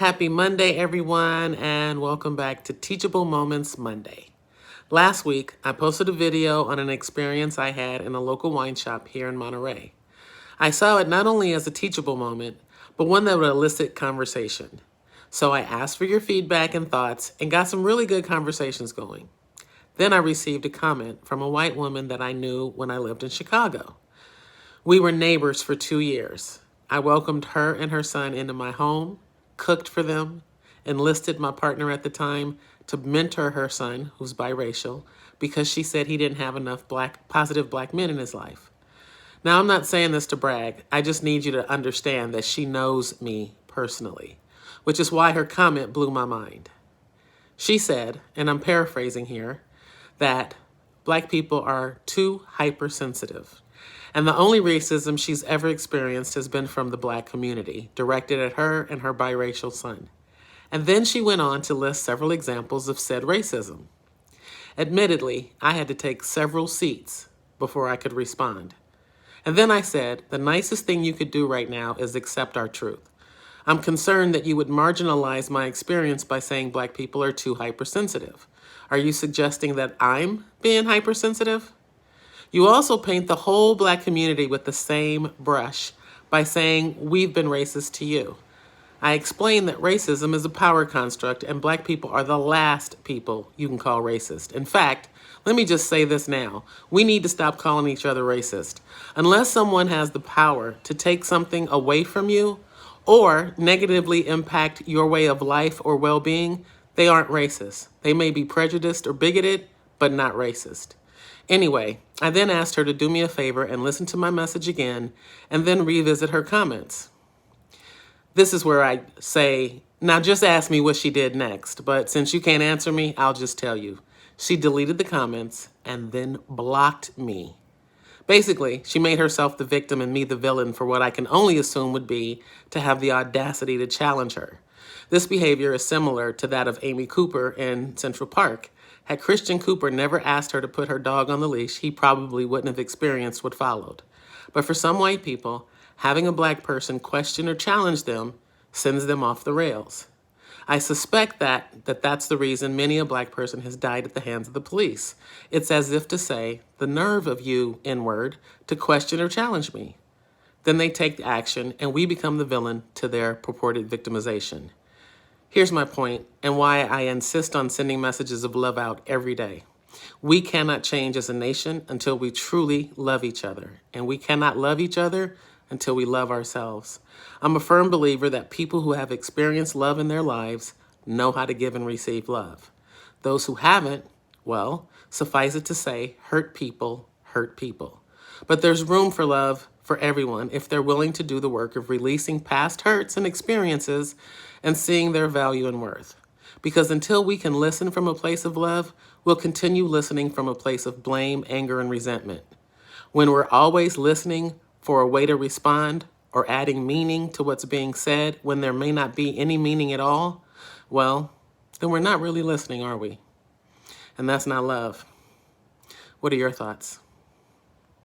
Happy Monday, everyone, and welcome back to Teachable Moments Monday. Last week, I posted a video on an experience I had in a local wine shop here in Monterey. I saw it not only as a teachable moment, but one that would elicit conversation. So I asked for your feedback and thoughts and got some really good conversations going. Then I received a comment from a white woman that I knew when I lived in Chicago. We were neighbors for 2 years. I welcomed her and her son into my home, cooked for them, enlisted my partner at the time to mentor her son, who's biracial, because she said he didn't have enough positive black men in his life. Now, I'm not saying this to brag. I just need you to understand that she knows me personally, which is why her comment blew my mind. She said, and I'm paraphrasing here, that black people are too hypersensitive. And the only racism she's ever experienced has been from the black community, directed at her and her biracial son. And then she went on to list several examples of said racism. Admittedly, I had to take several seats before I could respond. And then I said, the nicest thing you could do right now is accept our truth. I'm concerned that you would marginalize my experience by saying black people are too hypersensitive. Are you suggesting that I'm being hypersensitive? You also paint the whole black community with the same brush by saying we've been racist to you. I explained that racism is a power construct and black people are the last people you can call racist. In fact, let me just say this now. We need to stop calling each other racist. Unless someone has the power to take something away from you or negatively impact your way of life or well-being, they aren't racist. They may be prejudiced or bigoted, but not racist. Anyway, I then asked her to do me a favor and listen to my message again and then revisit her comments. This is where I say, now just ask me what she did next, but since you can't answer me, I'll just tell you. She deleted the comments and then blocked me. Basically, she made herself the victim and me the villain for what I can only assume would be to have the audacity to challenge her. This behavior is similar to that of Amy Cooper in Central Park. Had Christian Cooper never asked her to put her dog on the leash, he probably wouldn't have experienced what followed. But for some white people, having a black person question or challenge them sends them off the rails. I suspect that's the reason many a black person has died at the hands of the police. It's as if to say, the nerve of you, N-word, to question or challenge me. Then they take action and we become the villain to their purported victimization. Here's my point and why I insist on sending messages of love out every day. We cannot change as a nation until we truly love each other. And we cannot love each other until we love ourselves. I'm a firm believer that people who have experienced love in their lives know how to give and receive love. Those who haven't, well, suffice it to say, hurt people hurt people. But there's room for love for everyone if they're willing to do the work of releasing past hurts and experiences and seeing their value and worth. Because until we can listen from a place of love, we'll continue listening from a place of blame, anger, and resentment. When we're always listening for a way to respond or adding meaning to what's being said when there may not be any meaning at all, well, then we're not really listening, are we? And that's not love. What are your thoughts?